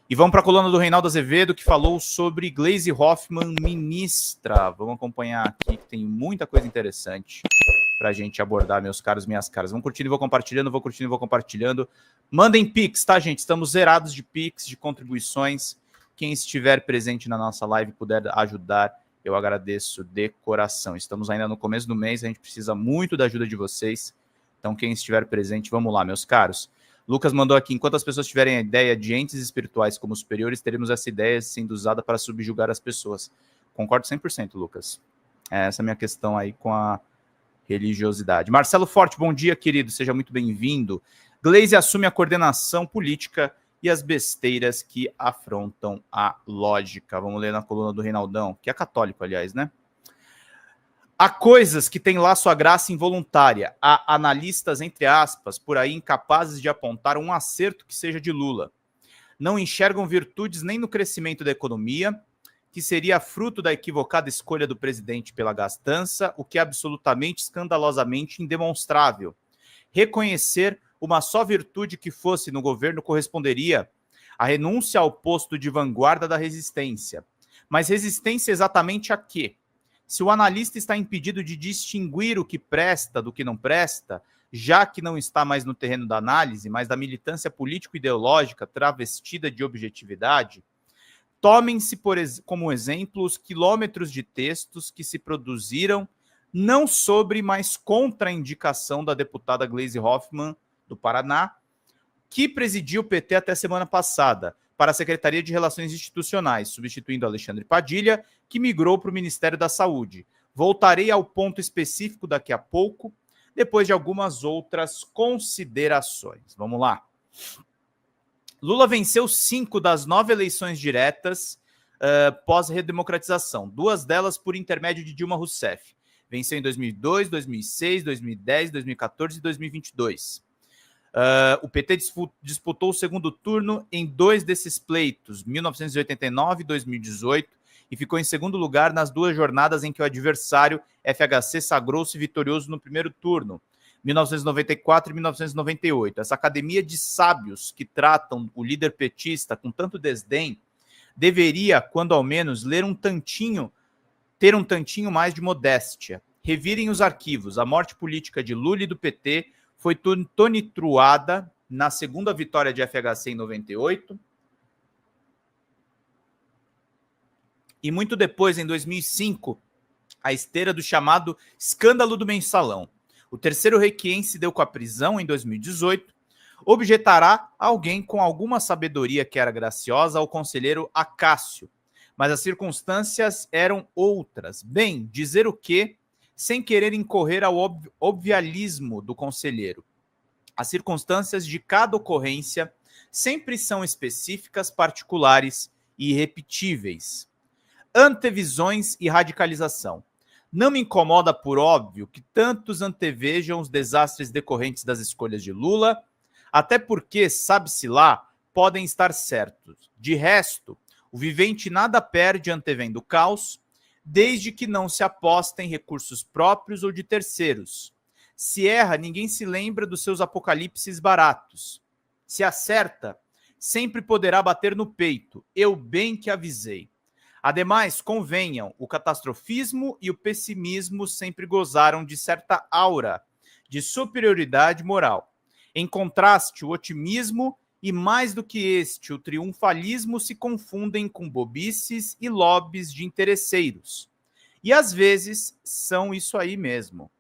E vamos para a coluna do Reinaldo Azevedo, que falou sobre Gleisi Hoffmann, ministra. Vamos acompanhar aqui, que tem muita coisa interessante para a gente abordar, meus caros, minhas caras. Vão curtindo e vou compartilhando, vou curtindo e vou compartilhando. Mandem Pix, tá, gente? Estamos zerados de Pix, de contribuições. Quem estiver presente na nossa live e puder ajudar, eu agradeço de coração. Estamos ainda no começo do mês, a gente precisa muito da ajuda de vocês. Então, quem estiver presente, vamos lá, meus caros. Lucas mandou aqui, enquanto as pessoas tiverem a ideia de entes espirituais como superiores, teremos essa ideia sendo usada para subjugar as pessoas. Concordo 100%, Lucas. Essa é a minha questão aí com a religiosidade. Marcelo Forte, bom dia, querido. Seja muito bem-vindo. Gleisi assume a coordenação política e as besteiras que afrontam a lógica. Vamos ler na coluna do Reinaldão, que é católico, aliás, né? Há coisas que têm lá sua graça involuntária. Há analistas, entre aspas, por aí incapazes de apontar um acerto que seja de Lula. Não enxergam virtudes nem no crescimento da economia, que seria fruto da equivocada escolha do presidente pela gastança, o que é absolutamente escandalosamente indemonstrável. Reconhecer uma só virtude que fosse no governo corresponderia à renúncia ao posto de vanguarda da resistência. Mas resistência exatamente a quê? Se o analista está impedido de distinguir o que presta do que não presta, já que não está mais no terreno da análise, mas da militância político-ideológica travestida de objetividade, tomem-se como exemplo os quilômetros de textos que se produziram não sobre, mas contra a indicação da deputada Gleisi Hoffmann, do Paraná, que presidiu o PT até semana passada, para a Secretaria de Relações Institucionais, substituindo Alexandre Padilha, que migrou para o Ministério da Saúde. Voltarei ao ponto específico daqui a pouco, depois de algumas outras considerações. Vamos lá. Lula venceu 5 das 9 eleições diretas pós-redemocratização, 2 delas por intermédio de Dilma Rousseff. Venceu em 2002, 2006, 2010, 2014 e 2022. O PT disputou o segundo turno em 2 desses pleitos, 1989 e 2018, e ficou em segundo lugar nas 2 jornadas em que o adversário FHC sagrou-se vitorioso no primeiro turno, 1994 e 1998. Essa academia de sábios que tratam o líder petista com tanto desdém deveria, quando ao menos, ter um tantinho mais de modéstia. Revirem os arquivos. A morte política de Lula e do PT foi tonitruada na segunda vitória de FHC em 98 e muito depois, em 2005, a esteira do chamado escândalo do mensalão. O terceiro requiem se deu com a prisão em 2018. Objetará alguém com alguma sabedoria que era graciosa ao conselheiro Acácio, mas as circunstâncias eram outras. Bem, dizer o quê? Sem querer incorrer ao obvialismo do conselheiro. As circunstâncias de cada ocorrência sempre são específicas, particulares e irrepetíveis. Antevisões e radicalização. Não me incomoda, por óbvio, que tantos antevejam os desastres decorrentes das escolhas de Lula, até porque, sabe-se lá, podem estar certos. De resto, o vivente nada perde antevendo o caos, desde que não se aposta em recursos próprios ou de terceiros. Se erra, ninguém se lembra dos seus apocalipses baratos. Se acerta, sempre poderá bater no peito. Eu bem que avisei. Ademais, convenham, o catastrofismo e o pessimismo sempre gozaram de certa aura de superioridade moral. Em contraste, o otimismo e, mais do que este, o triunfalismo se confundem com bobices e lobbies de interesseiros. E às vezes são isso aí mesmo.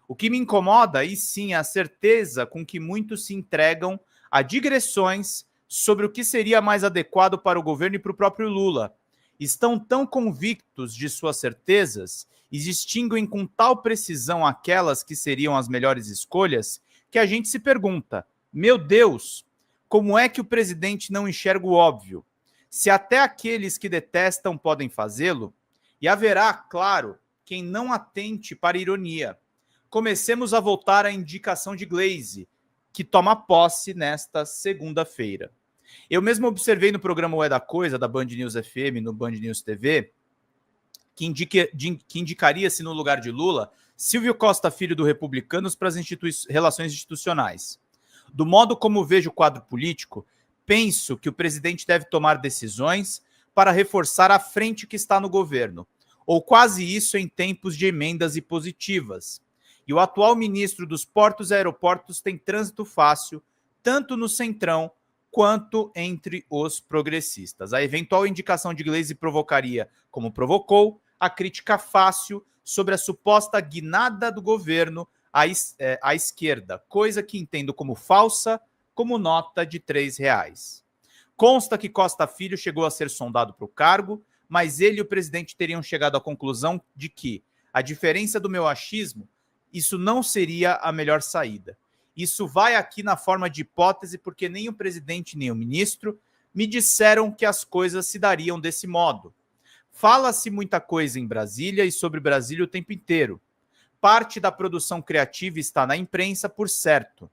O que me incomoda, aí sim, é a certeza com que muitos se entregam a digressões sobre o que seria mais adequado para o governo e para o próprio Lula. Estão tão convictos de suas certezas e distinguem com tal precisão aquelas que seriam as melhores escolhas que a gente se pergunta, meu Deus, como é que o presidente não enxerga o óbvio? Se até aqueles que detestam podem fazê-lo, e haverá, claro, quem não atente para a ironia. Comecemos a voltar à indicação de Gleisi, que toma posse nesta segunda-feira. Eu mesmo observei no programa O É da Coisa, da Band News FM, no Band News TV, que indicaria-se no lugar de Lula Silvio Costa Filho do Republicanos para as relações institucionais. Do modo como vejo o quadro político, Penso que o presidente deve tomar decisões para reforçar a frente que está no governo, ou quase isso em tempos de emendas impositivas. E o atual ministro dos Portos e Aeroportos tem trânsito fácil, tanto no Centrão quanto entre os progressistas. A eventual indicação de Gleisi provocaria, como provocou, a crítica fácil sobre a suposta guinada do governo à esquerda, coisa que entendo como falsa, como nota de R$3. Consta que Costa Filho chegou a ser sondado para o cargo, mas ele e o presidente teriam chegado à conclusão de que, a diferença do meu achismo, isso não seria a melhor saída. Isso vai aqui na forma de hipótese, porque nem o presidente nem o ministro me disseram que as coisas se dariam desse modo. Fala-se muita coisa em Brasília e sobre Brasília o tempo inteiro. Parte da produção criativa está na imprensa, por certo.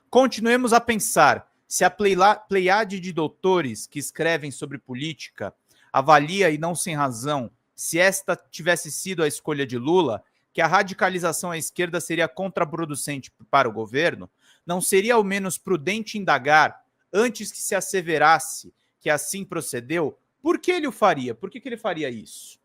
Continuemos a pensar, se a pleiade de doutores que escrevem sobre política avalia, e não sem razão, se esta tivesse sido a escolha de Lula, que a radicalização à esquerda seria contraproducente para o governo, não seria ao menos prudente indagar, antes que se asseverasse que assim procedeu, por que ele o faria? Por que ele faria isso?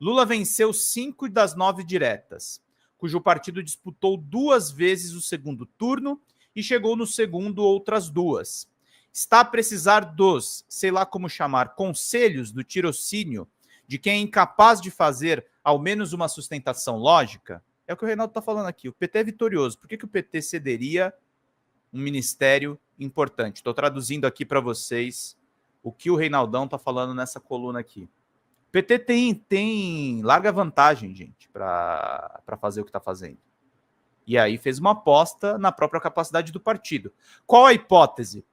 Lula venceu 5 das 9 diretas, cujo partido disputou 2 vezes o segundo turno e chegou no segundo outras 2. Está a precisar dos, sei lá como chamar, conselhos do tirocínio de quem é incapaz de fazer ao menos uma sustentação lógica? É o que o Reinaldo está falando aqui. O PT é vitorioso. Por que o PT cederia um ministério importante? Estou traduzindo aqui para vocês o que o Reinaldão está falando nessa coluna aqui. O PT tem larga vantagem, gente, para fazer o que está fazendo. E aí fez uma aposta na própria capacidade do partido. Qual a hipótese?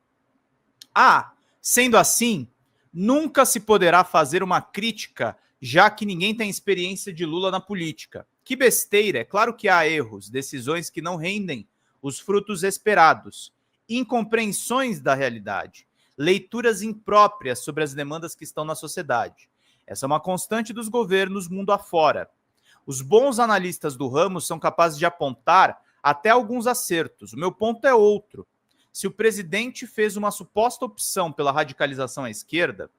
Sendo assim, nunca se poderá fazer uma crítica, já que ninguém tem experiência de Lula na política. Que besteira! É claro que há erros, decisões que não rendem os frutos esperados, incompreensões da realidade, leituras impróprias sobre as demandas que estão na sociedade. Essa é uma constante dos governos mundo afora. Os bons analistas do ramo são capazes de apontar até alguns acertos. O meu ponto é outro. Se o presidente fez uma suposta opção pela radicalização à esquerda,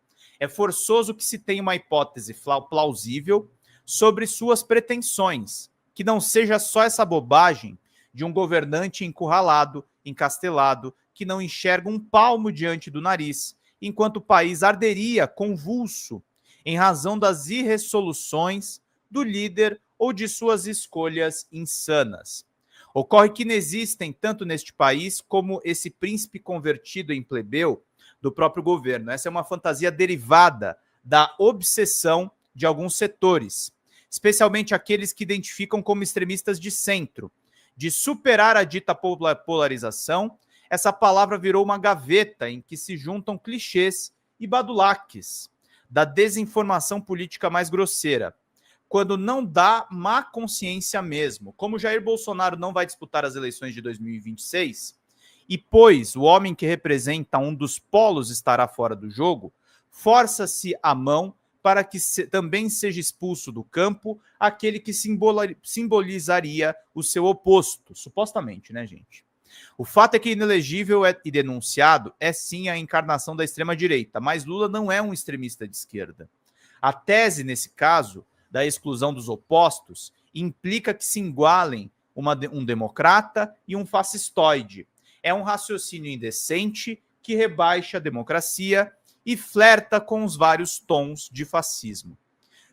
é forçoso que se tenha uma hipótese plausível sobre suas pretensões, que não seja só essa bobagem de um governante encurralado, encastelado, que não enxerga um palmo diante do nariz, enquanto o país arderia convulso em razão das irresoluções do líder ou de suas escolhas insanas. Ocorre que não existem, tanto neste país, como esse príncipe convertido em plebeu do próprio governo. Essa é uma fantasia derivada da obsessão de alguns setores, especialmente aqueles que identificam como extremistas de centro, de superar a dita polarização. Essa palavra virou uma gaveta em que se juntam clichês e badulaques da desinformação política mais grosseira, quando não dá má consciência mesmo. Como Jair Bolsonaro não vai disputar as eleições de 2026, e pois o homem que representa um dos polos estará fora do jogo, força-se a mão para que também seja expulso do campo aquele que simbolizaria o seu oposto, supostamente, né, gente? O fato é que inelegível e denunciado é sim a encarnação da extrema-direita, mas Lula não é um extremista de esquerda. A tese, nesse caso, da exclusão dos opostos, implica que se igualem um democrata e um fascistoide. É um raciocínio indecente que rebaixa a democracia e flerta com os vários tons de fascismo.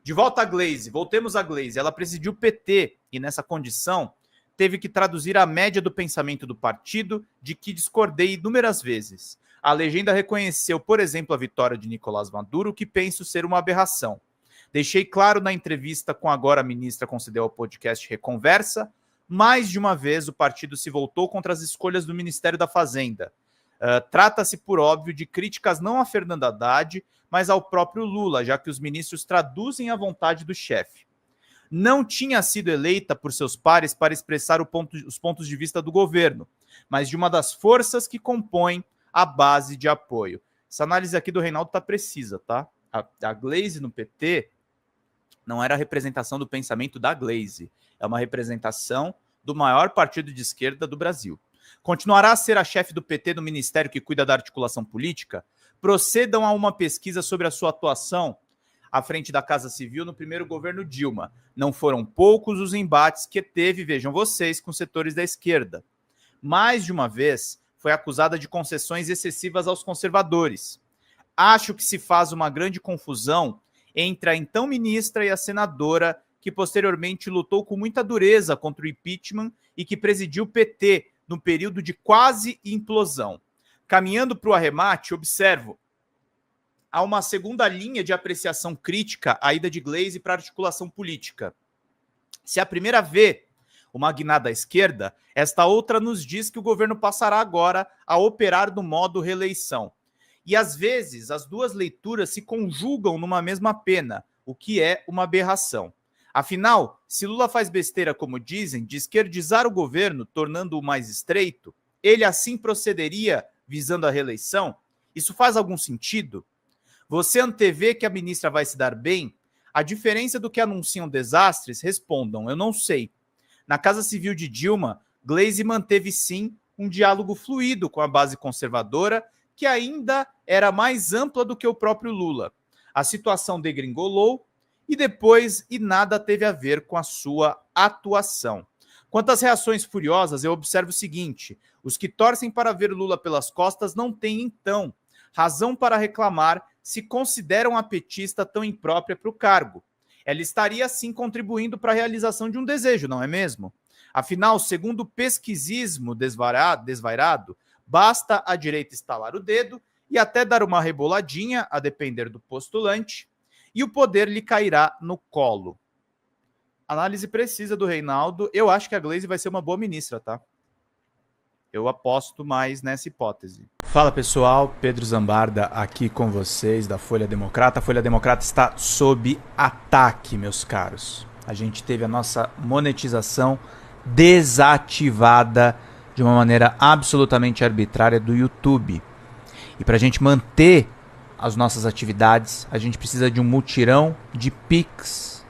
De volta a Gleisi, voltemos a Gleisi. Ela presidiu o PT e, nessa condição, teve que traduzir a média do pensamento do partido, de que discordei inúmeras vezes. A legenda reconheceu, por exemplo, a vitória de Nicolás Maduro, que penso ser uma aberração. Deixei claro na entrevista com agora a ministra concedeu ao podcast Reconversa, mais de uma vez o partido se voltou contra as escolhas do Ministério da Fazenda. Trata-se, por óbvio, de críticas não a Fernando Haddad, mas ao próprio Lula, já que os ministros traduzem a vontade do chefe. Não tinha sido eleita por seus pares para expressar os pontos de vista do governo, mas de uma das forças que compõem a base de apoio. Essa análise aqui do Reinaldo está precisa, tá? A Gleisi no PT não era a representação do pensamento da Gleisi, é uma representação do maior partido de esquerda do Brasil. Continuará a ser a chefe do PT no ministério que cuida da articulação política? Procedam a uma pesquisa sobre a sua atuação à frente da Casa Civil no primeiro governo Dilma. Não foram poucos os embates que teve, vejam vocês, com setores da esquerda. Mais de uma vez, foi acusada de concessões excessivas aos conservadores. Acho que se faz uma grande confusão entre a então ministra e a senadora, que posteriormente lutou com muita dureza contra o impeachment e que presidiu o PT no período de quase implosão. Caminhando para o arremate, observo, há uma segunda linha de apreciação crítica à ida de Gleisi para a articulação política. Se a primeira vê uma guinada à esquerda, esta outra nos diz que o governo passará agora a operar no modo reeleição. E às vezes as duas leituras se conjugam numa mesma pena, o que é uma aberração. Afinal, se Lula faz besteira, como dizem, de esquerdizar o governo, tornando-o mais estreito, ele assim procederia visando a reeleição? Isso faz algum sentido? Você antevê que a ministra vai se dar bem? A diferença do que anunciam desastres, respondam, eu não sei. Na Casa Civil de Dilma, Gleisi manteve sim um diálogo fluido com a base conservadora, que ainda era mais ampla do que o próprio Lula. A situação degringolou e depois nada teve a ver com a sua atuação. Quanto às reações furiosas, eu observo o seguinte: os que torcem para ver Lula pelas costas não têm, então, razão para reclamar se consideram a petista tão imprópria para o cargo. Ela estaria, assim, contribuindo para a realização de um desejo, não é mesmo? Afinal, segundo o pesquisismo desvairado, basta a direita estalar o dedo e até dar uma reboladinha, a depender do postulante, e o poder lhe cairá no colo. Análise precisa do Reinaldo. Eu acho que a Gleisi vai ser uma boa ministra, tá? Eu aposto mais nessa hipótese. Fala pessoal, Pedro Zambarda aqui com vocês da Folha Democrata. A Folha Democrata está sob ataque, meus caros. A gente teve a nossa monetização desativada de uma maneira absolutamente arbitrária do YouTube. E para a gente manter as nossas atividades, a gente precisa de um mutirão de Pix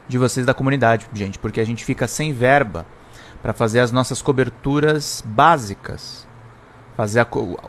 de vocês da comunidade, gente, porque a gente fica sem verba para fazer as nossas coberturas básicas, fazer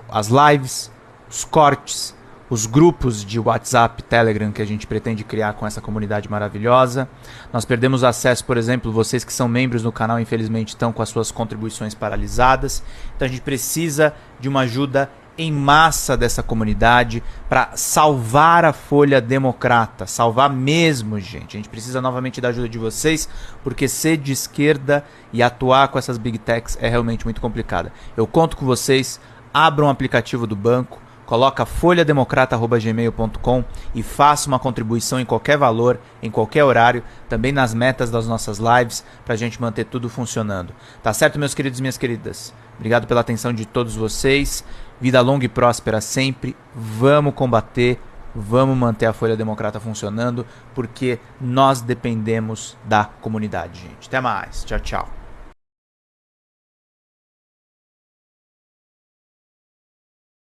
as lives, os cortes, os grupos de WhatsApp, Telegram que a gente pretende criar com essa comunidade maravilhosa. Nós perdemos acesso, por exemplo, vocês que são membros do canal, infelizmente estão com as suas contribuições paralisadas. Então a gente precisa de uma ajuda em massa dessa comunidade para salvar a Folha Democrata, salvar mesmo, gente. A gente precisa novamente da ajuda de vocês, porque ser de esquerda e atuar com essas big techs é realmente muito complicado. Eu conto com vocês, abram um aplicativo do banco, coloca folhademocrata@gmail.com e faça uma contribuição em qualquer valor, em qualquer horário, também nas metas das nossas lives, para a gente manter tudo funcionando. Tá certo, meus queridos e minhas queridas? Obrigado pela atenção de todos vocês. Vida longa e próspera sempre. Vamos combater, vamos manter a Folha Democrata funcionando, porque nós dependemos da comunidade, gente. Até mais. Tchau, tchau.